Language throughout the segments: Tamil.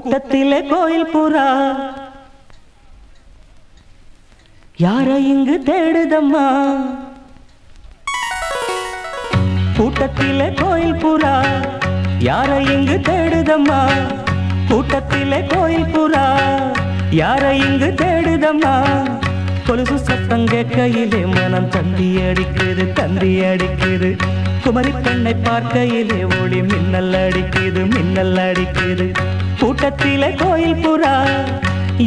கூட்டத்திலே கோயில் புறா யாரை இங்கு தேடுதம்மா கூட்டத்திலே கோயில் புறா யாரை இங்கு தேடுதம்மா கூட்டத்திலே கோயில் புறா யாரை இங்கு தேடுதம்மா கொலுசு சத்தம் கேட்கையிலே மனம் தந்தி அடிக்குது குமரி பெண்ணை பார்க்கையிலே ஒளி மின்னல் அடிக்குது கூட்டத்திலே கோயில் புறா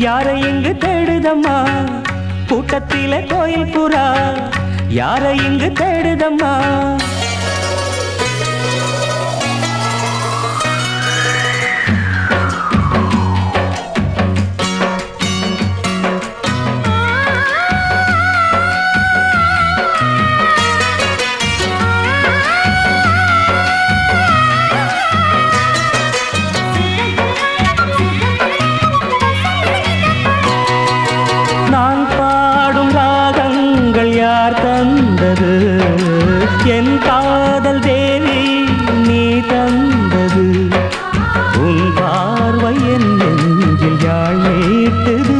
யாரை இங்கு தேடுதம்மா கூட்டத்திலே கோயில் புறா யாரை இங்கு தேடுதம்மா நான் பாடும் ராகங்கள் யார் தந்தது என் காதல் தேவி நீ தந்தது உன் பார்வை என் நெஞ்சில் யாழ் மீட்டுது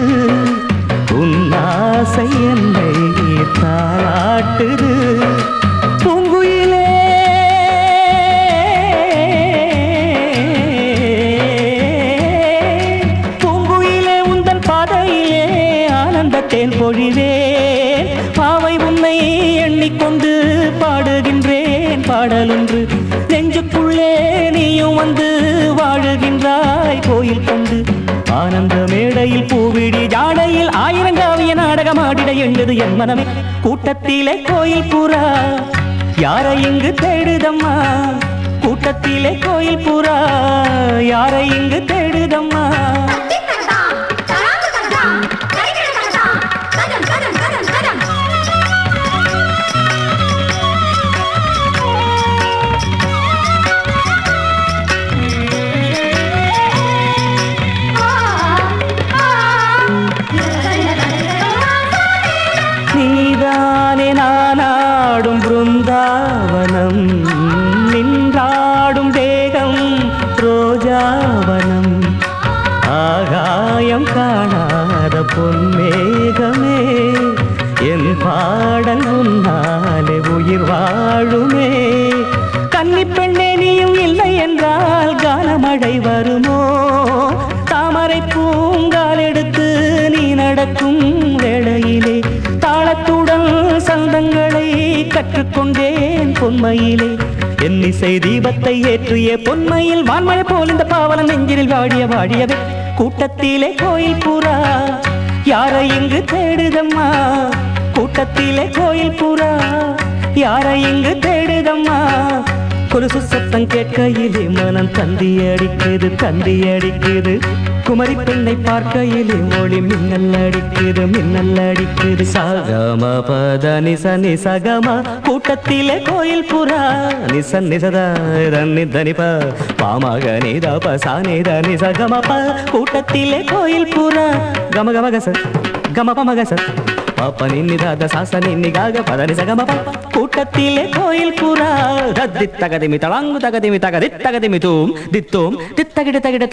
உன் ஆசை என்னை தாளாட்டுது பூங்குயிலே பூங்குயிலே உந்தன் பாதையிலே ஆனந்தத்தேன் பொழிவேன் பாவை உன்னை எண்ணிக்கொண்டு பாடுகின்றேன் பாடலொன்று நெஞ்சுக்குள்ளே நீயும் வந்து வாழுகின்றாய் கோயில் கொண்டு ஆனந்த மேடையில் பூவிடி ஜாடையில் ஆயிரங்காவிய நாடகமாடிட எண்ணுது என் மனமே கூட்டத்திலே கோயில் புறா யாரை இங்கு தேடுதம்மா கூட்டத்திலே கோயில் புறா யாரை இங்கு தேடுதம்மா நீதானே நானாடும் பிருந்தாவனம் நின்றாடும் தேகம் ரோஜாவனம் ஆகாயம் காணாத பொன்மேகமே என் பாடல் உன்னாலே உயிர் வாழுமே கன்னி பெண்ணே நீயும் இல்லை என்றால் கானமழை வருமோ தாமரை பூங்கால் எடுத்து நீ நடக்கும் வேளையிலே தாளத்துடன் சந்தங்களை கற்றுக்கொண்டேன் பொன்மையிலே என் இசை தீபத்தை ஏற்றிய பொன்மையில் வான்மழை போல் இந்த பாவலன் நெஞ்சில் வாடியவே கூட்டத்திலே கோயில் புறா யாரை இங்கு தேடுதம்மா கூட்டத்திலே கோயில் புறா யாரை இங்கு தேடுதம்மா கொலுசு சத்தம் கேட்கையிலே மனம் தந்தி அடிக்குது குமரி பெண்ணை பார்க்கையிலே ஒளி மின்னல் அடிக்குது சகம பத நிச சகம கூட்டத்திலே கோயில் புறா நிசத தனிப பாமக நீதப சானித சகம ப கூட்டத்திலே கோயில் புறா கம பமகச பாப்ப நின்னிதாத சாச நின்னிகாக பதனி சகம கூட்டத்திலே கோயில் புறா தத்தித்தகதிமி தளாங்கு தகதிமி தகதித்தகதிமி தூம் தித்தோம் தித்தகிட தகிட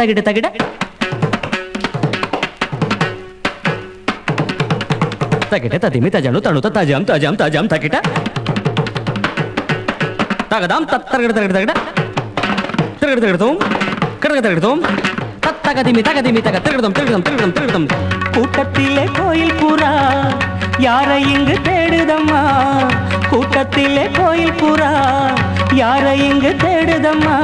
தகிட ததிமி தஜனு தணுத தஜம் தகிட தகதாம் தத்தகிட திருகிடத்தோம் கிடகத்தோம் தத்தகதிமி திருகிடம் கூட்டத்திலே கோயில் புறா யாரை இங்கு தேடுதம்மா கூட்டத்திலே கோயில் புறா யாரை இங்கு தேடுதம்மா